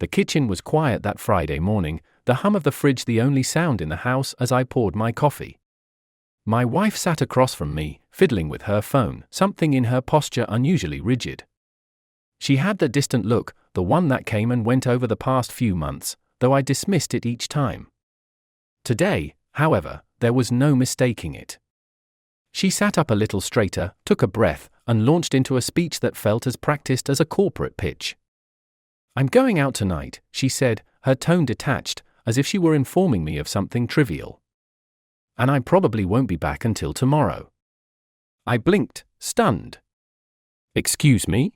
The kitchen was quiet that Friday morning, the hum of the fridge the only sound in the house as I poured my coffee. My wife sat across from me, fiddling with her phone, something in her posture unusually rigid. She had the distant look, the one that came and went over the past few months, though I dismissed it each time. Today, however, there was no mistaking it. She sat up a little straighter, took a breath, and launched into a speech that felt as practiced as a corporate pitch. "I'm going out tonight," she said, her tone detached, as if she were informing me of something trivial. "And I probably won't be back until tomorrow." I blinked, stunned. "Excuse me?"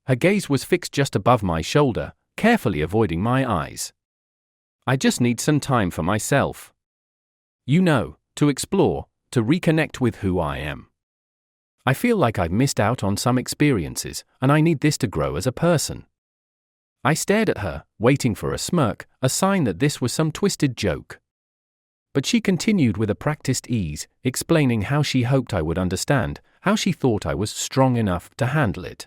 Her gaze was fixed just above my shoulder, carefully avoiding my eyes. "I just need some time for myself. You know, to explore, to reconnect with who I am. I feel like I've missed out on some experiences, and I need this to grow as a person." I stared at her, waiting for a smirk, a sign that this was some twisted joke. But she continued with a practiced ease, explaining how she hoped I would understand, how she thought I was strong enough to handle it.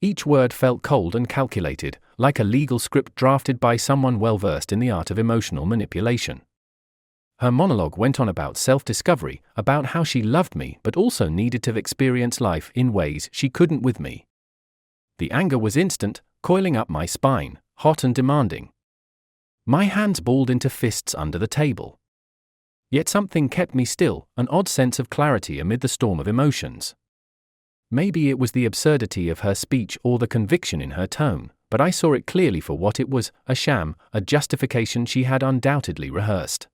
Each word felt cold and calculated, like a legal script drafted by someone well-versed in the art of emotional manipulation. Her monologue went on about self-discovery, about how she loved me but also needed to experience life in ways she couldn't with me. The anger was instant, coiling up my spine, hot and demanding. My hands balled into fists under the table. Yet something kept me still, an odd sense of clarity amid the storm of emotions. Maybe it was the absurdity of her speech or the conviction in her tone, but I saw it clearly for what it was, a sham, a justification she had undoubtedly rehearsed.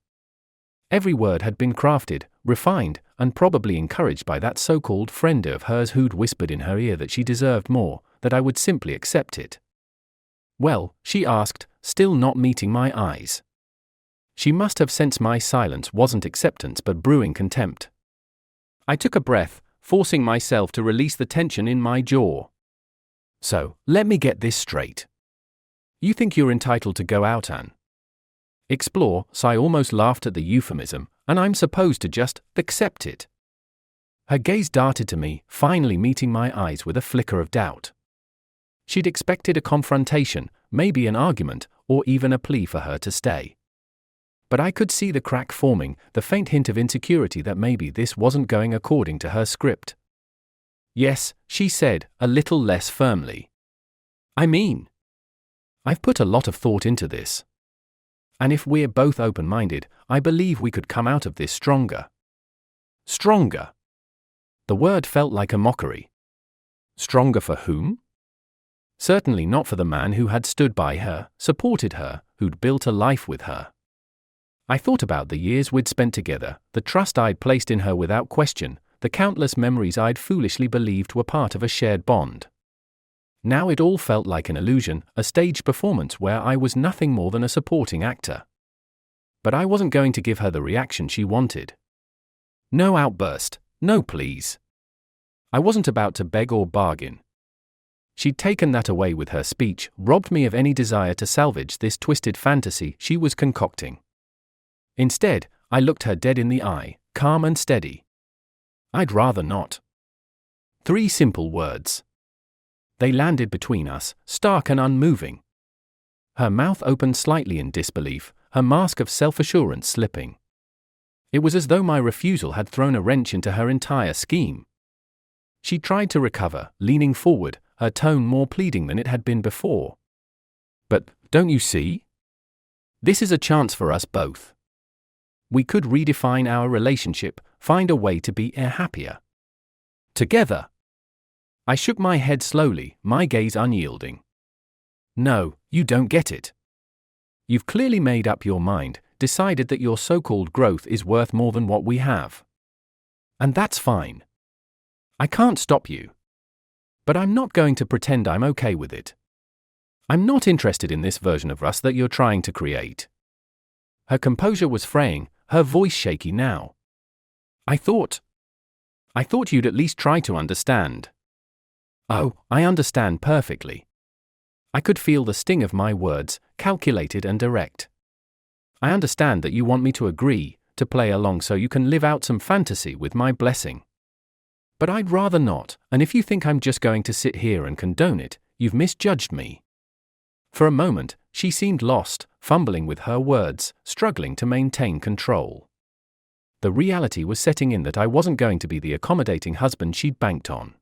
Every word had been crafted, refined, and probably encouraged by that so-called friend of hers who'd whispered in her ear that she deserved more, that I would simply accept it. "Well," she asked, still not meeting my eyes. She must have sensed my silence wasn't acceptance but brewing contempt. I took a breath, forcing myself to release the tension in my jaw. "So, let me get this straight. You think you're entitled to go out and explore," so I almost laughed at the euphemism, "and I'm supposed to just accept it?" Her gaze darted to me, finally meeting my eyes with a flicker of doubt. She'd expected a confrontation, maybe an argument, or even a plea for her to stay. But I could see the crack forming, the faint hint of insecurity that maybe this wasn't going according to her script. "Yes," she said, a little less firmly. "I mean, I've put a lot of thought into this. And if we're both open-minded, I believe we could come out of this stronger." Stronger? The word felt like a mockery. Stronger for whom? Certainly not for the man who had stood by her, supported her, who'd built a life with her. I thought about the years we'd spent together, the trust I'd placed in her without question, the countless memories I'd foolishly believed were part of a shared bond. Now it all felt like an illusion, a staged performance where I was nothing more than a supporting actor. But I wasn't going to give her the reaction she wanted. No outburst, no please. I wasn't about to beg or bargain. She'd taken that away with her speech, robbed me of any desire to salvage this twisted fantasy she was concocting. Instead, I looked her dead in the eye, calm and steady. "I'd rather not." 3 simple words. They landed between us, stark and unmoving. Her mouth opened slightly in disbelief, her mask of self-assurance slipping. It was as though my refusal had thrown a wrench into her entire scheme. She tried to recover, leaning forward, her tone more pleading than it had been before. "But, don't you see? This is a chance for us both. We could redefine our relationship, find a way to be happier. Together." I shook my head slowly, my gaze unyielding. "No, you don't get it. You've clearly made up your mind, decided that your so-called growth is worth more than what we have. And that's fine. I can't stop you. But I'm not going to pretend I'm okay with it. I'm not interested in this version of us that you're trying to create." Her composure was fraying, her voice shaky now. I thought you'd at least try to understand." "Oh, I understand perfectly." I could feel the sting of my words, calculated and direct. "I understand that you want me to agree, to play along so you can live out some fantasy with my blessing. But I'd rather not, and if you think I'm just going to sit here and condone it, you've misjudged me. For a moment, she seemed lost, fumbling with her words, struggling to maintain control. The reality was setting in that I wasn't going to be the accommodating husband she'd banked on.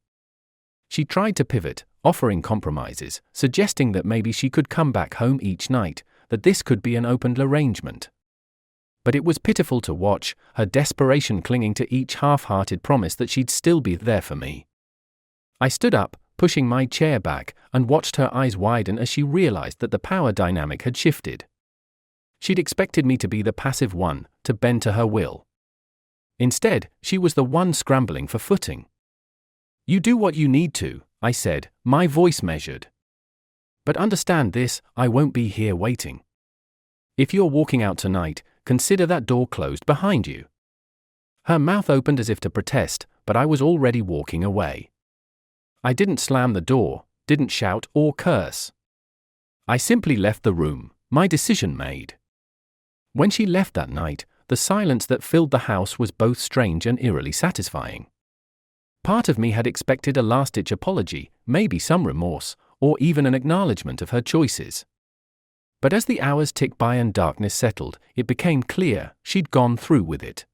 She tried to pivot, offering compromises, suggesting that maybe she could come back home each night, that this could be an open arrangement. But it was pitiful to watch, her desperation clinging to each half-hearted promise that she'd still be there for me. I stood up, pushing my chair back, and watched her eyes widen as she realized that the power dynamic had shifted. She'd expected me to be the passive one, to bend to her will. Instead, she was the one scrambling for footing. "You do what you need to," I said, my voice measured. "But understand this, I won't be here waiting. If you're walking out tonight, consider that door closed behind you." Her mouth opened as if to protest, but I was already walking away. I didn't slam the door, didn't shout or curse. I simply left the room, my decision made. When she left that night, the silence that filled the house was both strange and eerily satisfying. Part of me had expected a last-ditch apology, maybe some remorse, or even an acknowledgement of her choices. But as the hours ticked by and darkness settled, it became clear she'd gone through with it.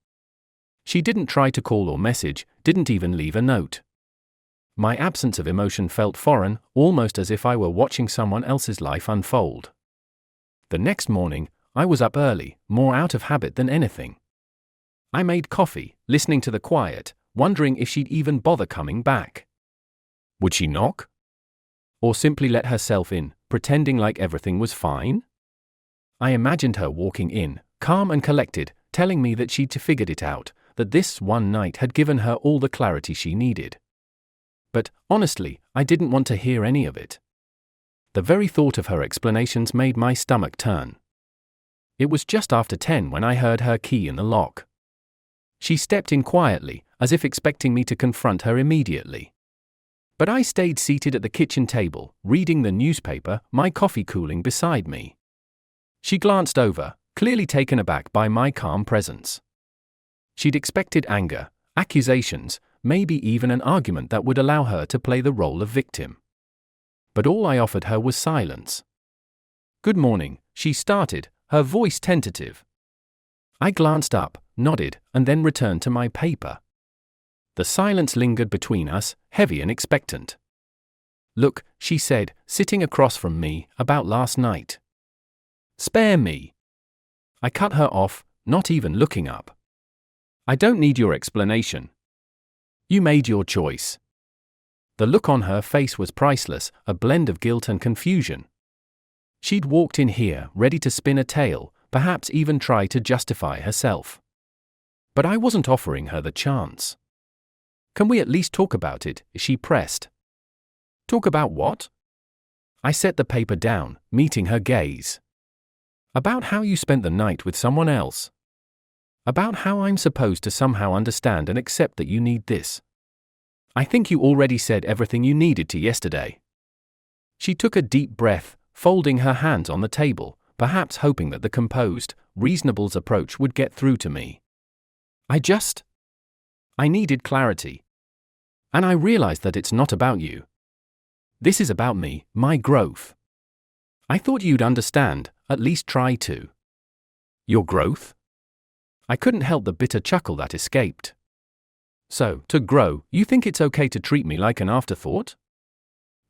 She didn't try to call or message, didn't even leave a note. My absence of emotion felt foreign, almost as if I were watching someone else's life unfold. The next morning, I was up early, more out of habit than anything. I made coffee, listening to the quiet, wondering if she'd even bother coming back. Would she knock? Or simply let herself in, pretending like everything was fine? I imagined her walking in, calm and collected, telling me that she'd figured it out, that this one night had given her all the clarity she needed. But, honestly, I didn't want to hear any of it. The very thought of her explanations made my stomach turn. It was just after 10 when I heard her key in the lock. She stepped in quietly, as if expecting me to confront her immediately. But I stayed seated at the kitchen table, reading the newspaper, my coffee cooling beside me. She glanced over, clearly taken aback by my calm presence. She'd expected anger, accusations, maybe even an argument that would allow her to play the role of victim. But all I offered her was silence. "Good morning," she started, her voice tentative. I glanced up, nodded, and then returned to my paper. The silence lingered between us, heavy and expectant. "Look," she said, sitting across from me, "about last night." "Spare me." I cut her off, not even looking up. "I don't need your explanation. You made your choice." The look on her face was priceless, a blend of guilt and confusion. She'd walked in here, ready to spin a tale, perhaps even try to justify herself. But I wasn't offering her the chance. "Can we at least talk about it?" she pressed. "Talk about what?" I set the paper down, meeting her gaze. "About how you spent the night with someone else. About how I'm supposed to somehow understand and accept that you need this. I think you already said everything you needed to yesterday." She took a deep breath, folding her hands on the table, perhaps hoping that the composed, reasonable approach would get through to me. I needed clarity. And I realized that it's not about you. This is about me, my growth. I thought you'd understand, at least try to." "Your growth?" I couldn't help the bitter chuckle that escaped. "So, to grow, you think it's okay to treat me like an afterthought?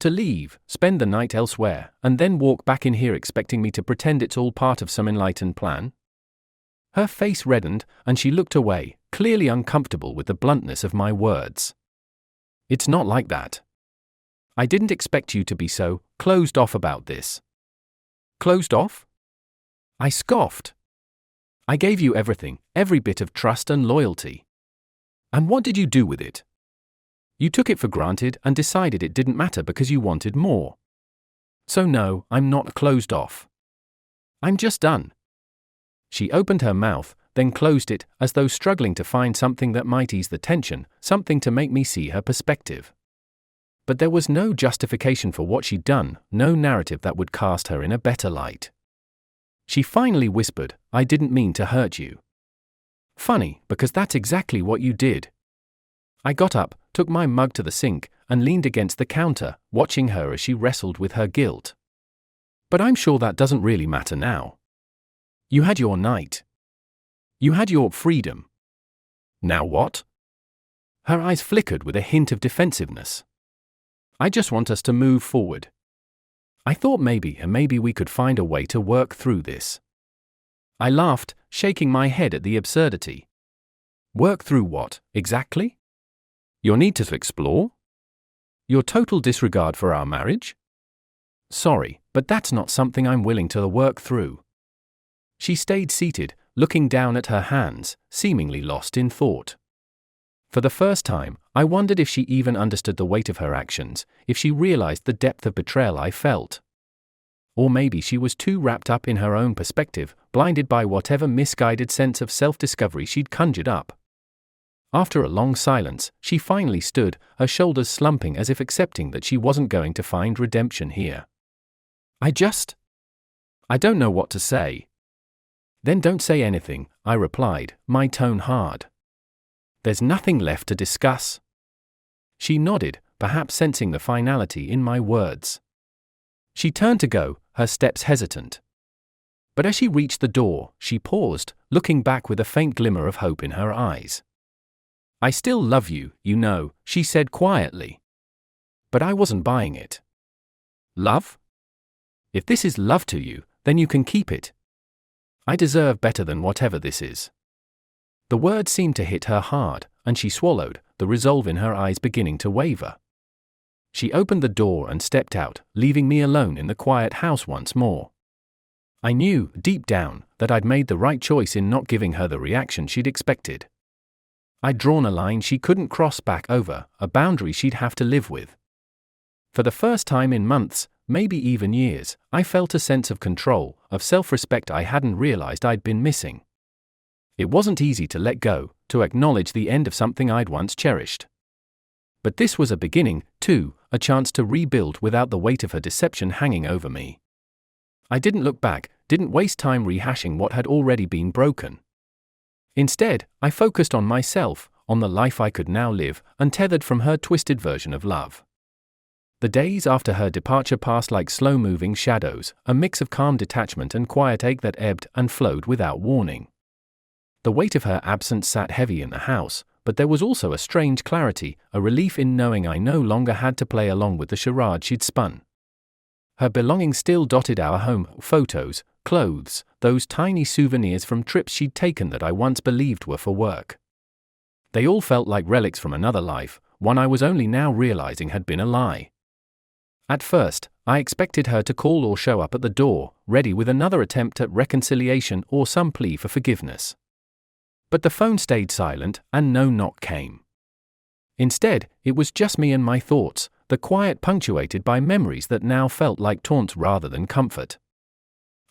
To leave, spend the night elsewhere, and then walk back in here expecting me to pretend it's all part of some enlightened plan?" Her face reddened, and she looked away, clearly uncomfortable with the bluntness of my words. "It's not like that. I didn't expect you to be so closed off about this." "Closed off?" I scoffed. "I gave you everything, every bit of trust and loyalty. And what did you do with it? You took it for granted and decided it didn't matter because you wanted more. So no, I'm not closed off. I'm just done." She opened her mouth, then closed it, as though struggling to find something that might ease the tension, something to make me see her perspective. But there was no justification for what she'd done, no narrative that would cast her in a better light. She finally whispered, "I didn't mean to hurt you." "Funny, because that's exactly what you did." I got up, took my mug to the sink, and leaned against the counter, watching her as she wrestled with her guilt. But I'm sure that doesn't really matter now. You had your night. You had your freedom. Now what? Her eyes flickered with a hint of defensiveness. I just want us to move forward. I thought maybe we could find a way to work through this. I laughed, shaking my head at the absurdity. Work through what, exactly? Your need to explore? Your total disregard for our marriage? Sorry, but that's not something I'm willing to work through. She stayed seated, looking down at her hands, seemingly lost in thought. For the first time, I wondered if she even understood the weight of her actions, if she realized the depth of betrayal I felt. Or maybe she was too wrapped up in her own perspective, blinded by whatever misguided sense of self-discovery she'd conjured up. After a long silence, she finally stood, her shoulders slumping as if accepting that she wasn't going to find redemption here. I don't know what to say. Then don't say anything, I replied, my tone hard. There's nothing left to discuss. She nodded, perhaps sensing the finality in my words. She turned to go, her steps hesitant. But as she reached the door, she paused, looking back with a faint glimmer of hope in her eyes. I still love you, you know, she said quietly. But I wasn't buying it. Love? If this is love to you, then you can keep it. I deserve better than whatever this is. The words seemed to hit her hard, and she swallowed, the resolve in her eyes beginning to waver. She opened the door and stepped out, leaving me alone in the quiet house once more. I knew, deep down, that I'd made the right choice in not giving her the reaction she'd expected. I'd drawn a line she couldn't cross back over, a boundary she'd have to live with. For the first time in months, maybe even years, I felt a sense of control, of self-respect I hadn't realized I'd been missing. It wasn't easy to let go, to acknowledge the end of something I'd once cherished. But this was a beginning, too, a chance to rebuild without the weight of her deception hanging over me. I didn't look back, didn't waste time rehashing what had already been broken. Instead, I focused on myself, on the life I could now live, untethered from her twisted version of love. The days after her departure passed like slow-moving shadows, a mix of calm detachment and quiet ache that ebbed and flowed without warning. The weight of her absence sat heavy in the house, but there was also a strange clarity, a relief in knowing I no longer had to play along with the charade she'd spun. Her belongings still dotted our home, photos, clothes, those tiny souvenirs from trips she'd taken that I once believed were for work. They all felt like relics from another life, one I was only now realizing had been a lie. At first, I expected her to call or show up at the door, ready with another attempt at reconciliation or some plea for forgiveness. But the phone stayed silent, and no knock came. Instead, it was just me and my thoughts, the quiet punctuated by memories that now felt like taunts rather than comfort.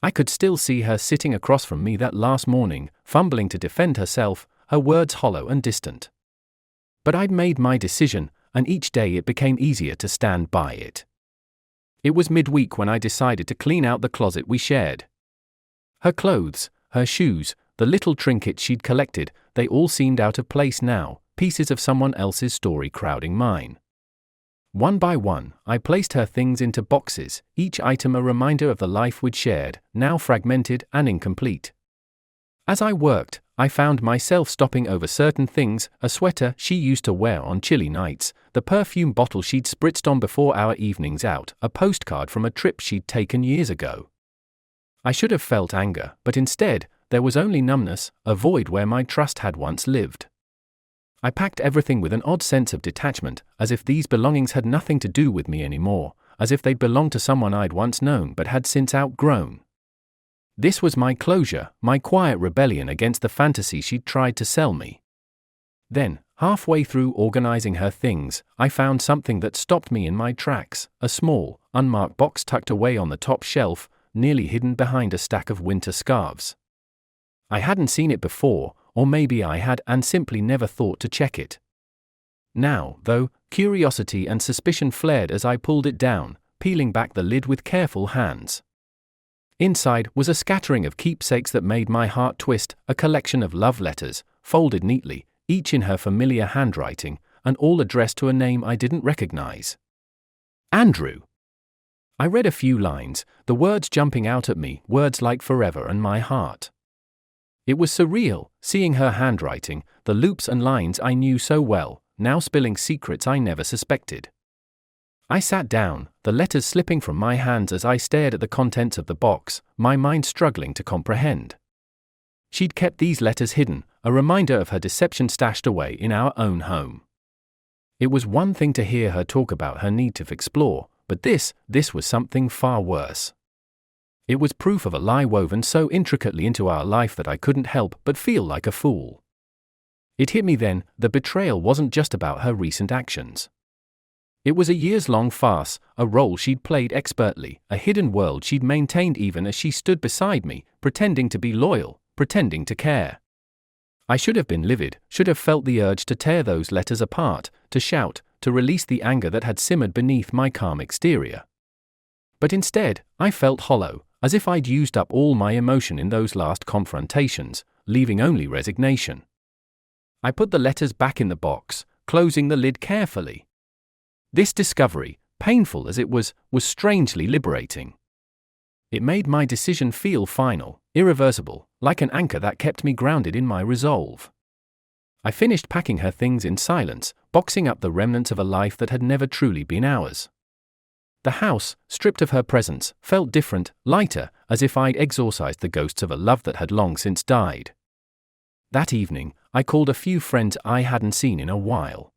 I could still see her sitting across from me that last morning, fumbling to defend herself, her words hollow and distant. But I'd made my decision, and each day it became easier to stand by it. It was midweek when I decided to clean out the closet we shared. Her clothes, her shoes, the little trinkets she'd collected, they all seemed out of place now, pieces of someone else's story crowding mine. One by one, I placed her things into boxes, each item a reminder of the life we'd shared, now fragmented and incomplete. As I worked, I found myself stopping over certain things, a sweater she used to wear on chilly nights, the perfume bottle she'd spritzed on before our evenings out, a postcard from a trip she'd taken years ago. I should have felt anger, but instead, there was only numbness, a void where my trust had once lived. I packed everything with an odd sense of detachment, as if these belongings had nothing to do with me anymore, as if they'd belonged to someone I'd once known but had since outgrown. This was my closure, my quiet rebellion against the fantasy she'd tried to sell me. Then, halfway through organizing her things, I found something that stopped me in my tracks, a small, unmarked box tucked away on the top shelf, nearly hidden behind a stack of winter scarves. I hadn't seen it before, or maybe I had and simply never thought to check it. Now, though, curiosity and suspicion flared as I pulled it down, peeling back the lid with careful hands. Inside was a scattering of keepsakes that made my heart twist, a collection of love letters, folded neatly, each in her familiar handwriting, and all addressed to a name I didn't recognize. Andrew. I read a few lines, the words jumping out at me, words like forever and my heart. It was surreal, seeing her handwriting, the loops and lines I knew so well, now spilling secrets I never suspected. I sat down, the letters slipping from my hands as I stared at the contents of the box, my mind struggling to comprehend. She'd kept these letters hidden, a reminder of her deception stashed away in our own home. It was one thing to hear her talk about her need to explore, but this was something far worse. It was proof of a lie woven so intricately into our life that I couldn't help but feel like a fool. It hit me then, the betrayal wasn't just about her recent actions. It was a years-long farce, a role she'd played expertly, a hidden world she'd maintained even as she stood beside me, pretending to be loyal, pretending to care. I should have been livid, should have felt the urge to tear those letters apart, to shout, to release the anger that had simmered beneath my calm exterior. But instead, I felt hollow, as if I'd used up all my emotion in those last confrontations, leaving only resignation. I put the letters back in the box, closing the lid carefully. This discovery, painful as it was strangely liberating. It made my decision feel final, irreversible, like an anchor that kept me grounded in my resolve. I finished packing her things in silence, boxing up the remnants of a life that had never truly been ours. The house, stripped of her presence, felt different, lighter, as if I'd exorcised the ghosts of a love that had long since died. That evening, I called a few friends I hadn't seen in a while.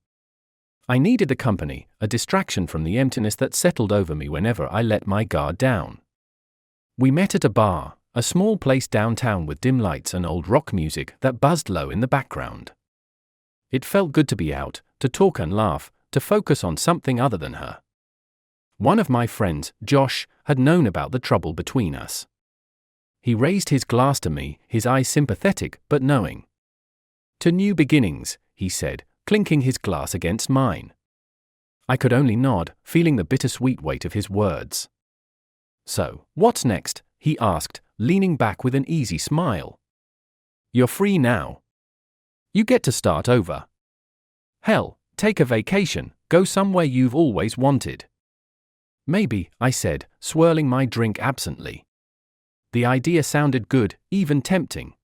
I needed the company, a distraction from the emptiness that settled over me whenever I let my guard down. We met at a bar, a small place downtown with dim lights and old rock music that buzzed low in the background. It felt good to be out, to talk and laugh, to focus on something other than her. One of my friends, Josh, had known about the trouble between us. He raised his glass to me, his eyes sympathetic but knowing. "To new beginnings," he said, clinking his glass against mine. I could only nod, feeling the bittersweet weight of his words. "So, what's next?" he asked, leaning back with an easy smile. "You're free now. You get to start over. Hell, take a vacation, go somewhere you've always wanted." "Maybe," I said, swirling my drink absently. The idea sounded good, even tempting.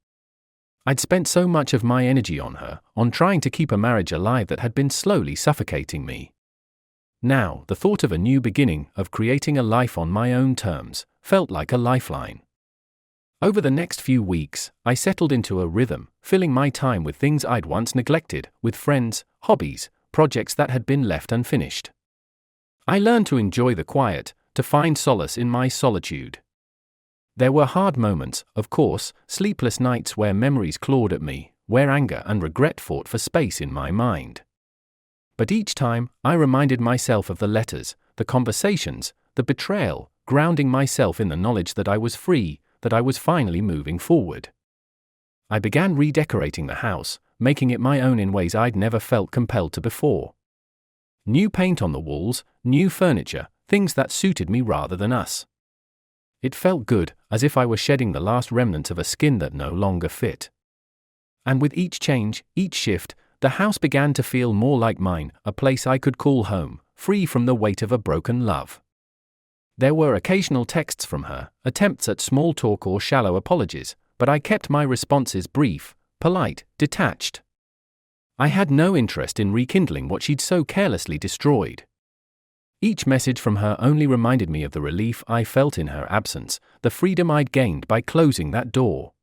I'd spent so much of my energy on her, on trying to keep a marriage alive that had been slowly suffocating me. Now, the thought of a new beginning, of creating a life on my own terms, felt like a lifeline. Over the next few weeks, I settled into a rhythm, filling my time with things I'd once neglected, with friends, hobbies, projects that had been left unfinished. I learned to enjoy the quiet, to find solace in my solitude. There were hard moments, of course, sleepless nights where memories clawed at me, where anger and regret fought for space in my mind. But each time, I reminded myself of the letters, the conversations, the betrayal, grounding myself in the knowledge that I was free, that I was finally moving forward. I began redecorating the house, making it my own in ways I'd never felt compelled to before. New paint on the walls, new furniture, things that suited me rather than us. It felt good, as if I were shedding the last remnants of a skin that no longer fit. And with each change, each shift, the house began to feel more like mine, a place I could call home, free from the weight of a broken love. There were occasional texts from her, attempts at small talk or shallow apologies, but I kept my responses brief, polite, detached. I had no interest in rekindling what she'd so carelessly destroyed. Each message from her only reminded me of the relief I felt in her absence, the freedom I'd gained by closing that door.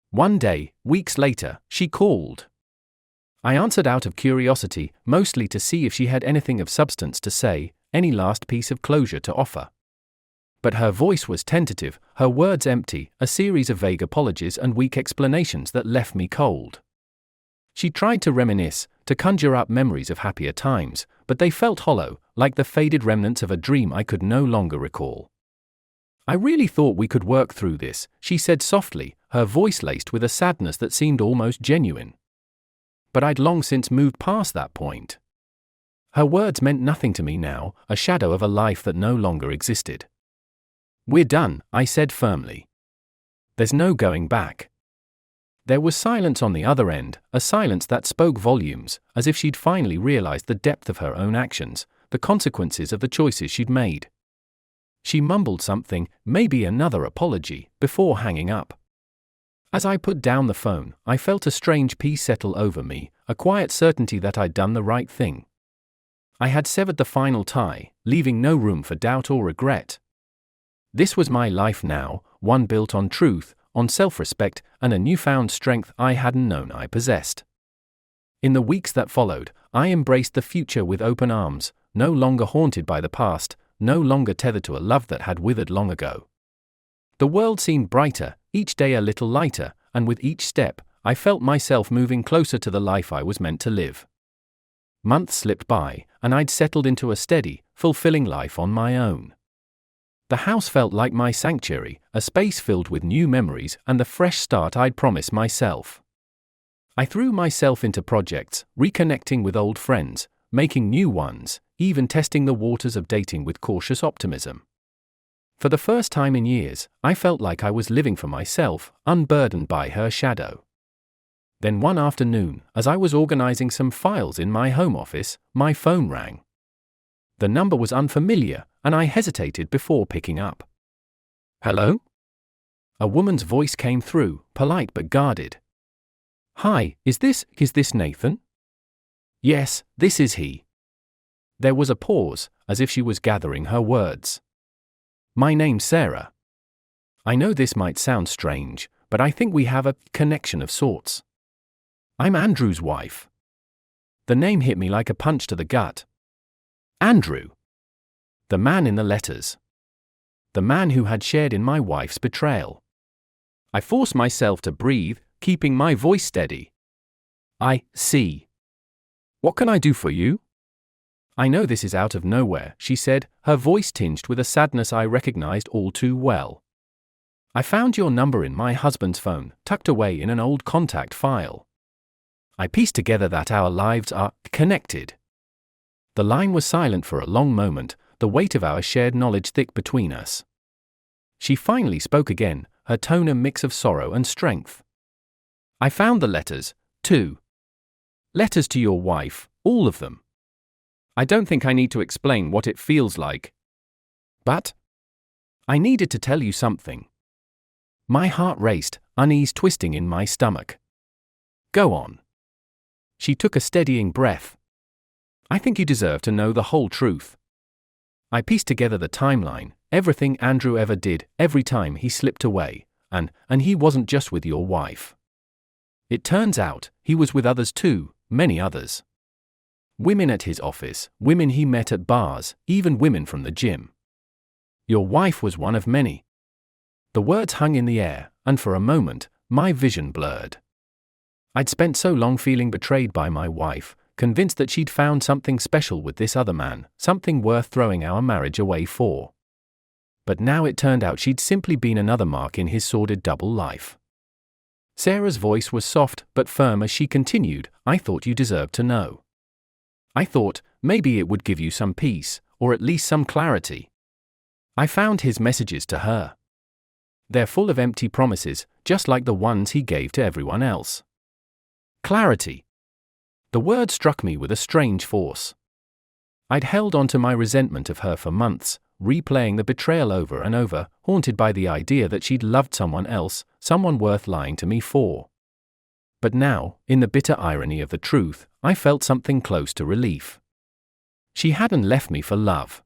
One day, weeks later, she called. I answered out of curiosity, mostly to see if she had anything of substance to say, any last piece of closure to offer. But her voice was tentative, her words empty, a series of vague apologies and weak explanations that left me cold. She tried to reminisce, to conjure up memories of happier times, but they felt hollow, like the faded remnants of a dream I could no longer recall. "I really thought we could work through this," she said softly, her voice laced with a sadness that seemed almost genuine. But I'd long since moved past that point. Her words meant nothing to me now, a shadow of a life that no longer existed. "We're done," I said firmly. "There's no going back." There was silence on the other end, a silence that spoke volumes, as if she'd finally realized the depth of her own actions, the consequences of the choices she'd made. She mumbled something, maybe another apology, before hanging up. As I put down the phone, I felt a strange peace settle over me, a quiet certainty that I'd done the right thing. I had severed the final tie, leaving no room for doubt or regret. This was my life now, one built on truth, on self-respect, and a newfound strength I hadn't known I possessed. In the weeks that followed, I embraced the future with open arms, no longer haunted by the past, no longer tethered to a love that had withered long ago. The world seemed brighter, each day a little lighter, and with each step, I felt myself moving closer to the life I was meant to live. Months slipped by, and I'd settled into a steady, fulfilling life on my own. The house felt like my sanctuary, a space filled with new memories and the fresh start I'd promised myself. I threw myself into projects, reconnecting with old friends, making new ones, even testing the waters of dating with cautious optimism. For the first time in years, I felt like I was living for myself, unburdened by her shadow. Then one afternoon, as I was organizing some files in my home office, my phone rang. The number was unfamiliar, and I hesitated before picking up. "Hello?" A woman's voice came through, polite but guarded. "Hi, is this Nathan?" "Yes, this is he." There was a pause, as if she was gathering her words. "My name's Sarah. I know this might sound strange, but I think we have a connection of sorts. I'm Andrew's wife." The name hit me like a punch to the gut. Andrew. The man in the letters. The man who had shared in my wife's betrayal. I forced myself to breathe, keeping my voice steady. "I see. What can I do for you?" "I know this is out of nowhere," she said, her voice tinged with a sadness I recognized all too well. "I found your number in my husband's phone, tucked away in an old contact file. I pieced together that our lives are connected." The line was silent for a long moment, the weight of our shared knowledge thick between us. She finally spoke again, her tone a mix of sorrow and strength. "I found the letters, too. Letters to your wife, all of them. I don't think I need to explain what it feels like. But I needed to tell you something." My heart raced, unease twisting in my stomach. "Go on." She took a steadying breath. "I think you deserve to know the whole truth." I pieced together the timeline, everything Andrew ever did, every time he slipped away, and he wasn't just with your wife. It turns out, he was with others too, many others. Women at his office, women he met at bars, even women from the gym. Your wife was one of many. The words hung in the air, and for a moment, my vision blurred. I'd spent so long feeling betrayed by my wife, convinced that she'd found something special with this other man, something worth throwing our marriage away for. But now it turned out she'd simply been another mark in his sordid double life. Sarah's voice was soft but firm as she continued, "I thought you deserved to know. I thought, maybe it would give you some peace, or at least some clarity. I found his messages to her. They're full of empty promises, just like the ones he gave to everyone else." Clarity. The word struck me with a strange force. I'd held on to my resentment of her for months, replaying the betrayal over and over, haunted by the idea that she'd loved someone else, someone worth lying to me for. But now, in the bitter irony of the truth, I felt something close to relief. She hadn't left me for love.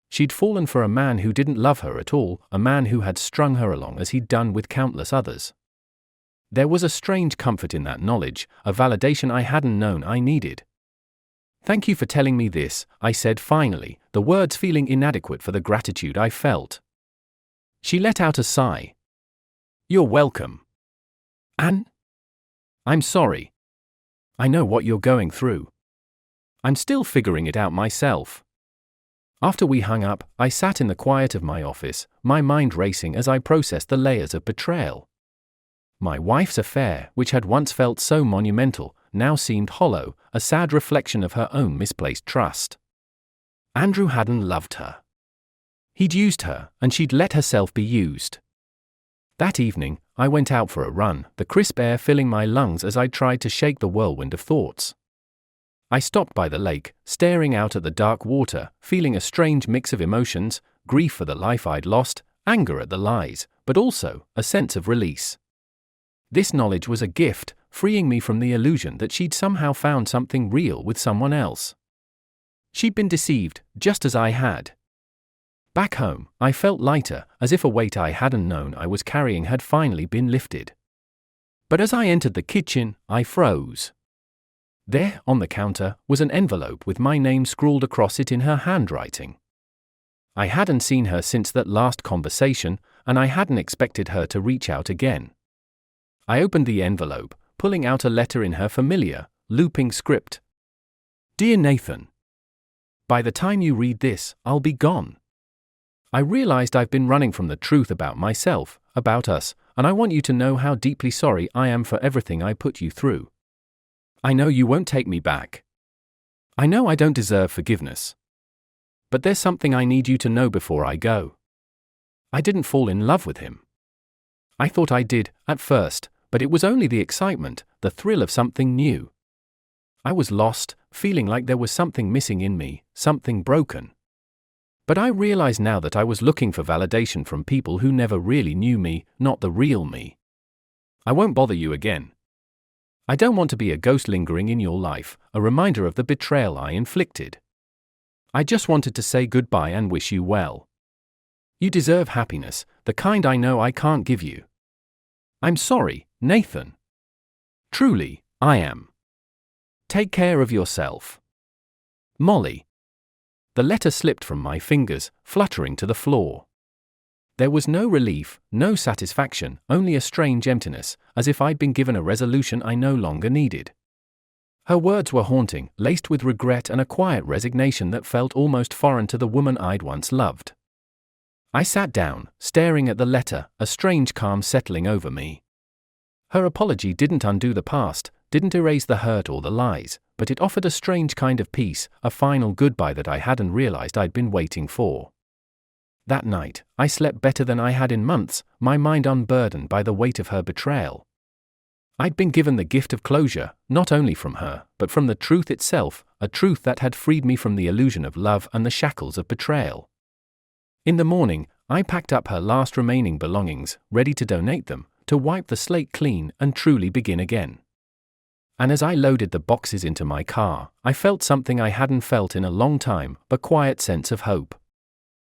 She'd fallen for a man who didn't love her at all, a man who had strung her along as he'd done with countless others. There was a strange comfort in that knowledge, a validation I hadn't known I needed. "Thank you for telling me this," I said finally, the words feeling inadequate for the gratitude I felt. She let out a sigh. "You're welcome. Anne? I'm sorry. I know what you're going through. I'm still figuring it out myself." After we hung up, I sat in the quiet of my office, my mind racing as I processed the layers of betrayal. My wife's affair, which had once felt so monumental, now seemed hollow, a sad reflection of her own misplaced trust. Andrew hadn't loved her. He'd used her, and she'd let herself be used. That evening, I went out for a run, the crisp air filling my lungs as I tried to shake the whirlwind of thoughts. I stopped by the lake, staring out at the dark water, feeling a strange mix of emotions, grief for the life I'd lost, anger at the lies, but also a sense of release. This knowledge was a gift, freeing me from the illusion that she'd somehow found something real with someone else. She'd been deceived, just as I had. Back home, I felt lighter, as if a weight I hadn't known I was carrying had finally been lifted. But as I entered the kitchen, I froze. There, on the counter, was an envelope with my name scrawled across it in her handwriting. I hadn't seen her since that last conversation, and I hadn't expected her to reach out again. I opened the envelope, pulling out a letter in her familiar, looping script. Dear Nathan, by the time you read this, I'll be gone. I realized I've been running from the truth about myself, about us, and I want you to know how deeply sorry I am for everything I put you through. I know you won't take me back. I know I don't deserve forgiveness. But there's something I need you to know before I go. I didn't fall in love with him. I thought I did, at first, but it was only the excitement, the thrill of something new. I was lost, feeling like there was something missing in me, something broken. But I realize now that I was looking for validation from people who never really knew me, not the real me. I won't bother you again. I don't want to be a ghost lingering in your life, a reminder of the betrayal I inflicted. I just wanted to say goodbye and wish you well. You deserve happiness, the kind I know I can't give you. I'm sorry, Nathan. Truly, I am. Take care of yourself. Molly. The letter slipped from my fingers, fluttering to the floor. There was no relief, no satisfaction, only a strange emptiness, as if I'd been given a resolution I no longer needed. Her words were haunting, laced with regret and a quiet resignation that felt almost foreign to the woman I'd once loved. I sat down, staring at the letter, a strange calm settling over me. Her apology didn't undo the past, didn't erase the hurt or the lies, but it offered a strange kind of peace, a final goodbye that I hadn't realized I'd been waiting for. That night, I slept better than I had in months, my mind unburdened by the weight of her betrayal. I'd been given the gift of closure, not only from her, but from the truth itself, a truth that had freed me from the illusion of love and the shackles of betrayal. In the morning, I packed up her last remaining belongings, ready to donate them, to wipe the slate clean and truly begin again. And as I loaded the boxes into my car, I felt something I hadn't felt in a long time, a quiet sense of hope.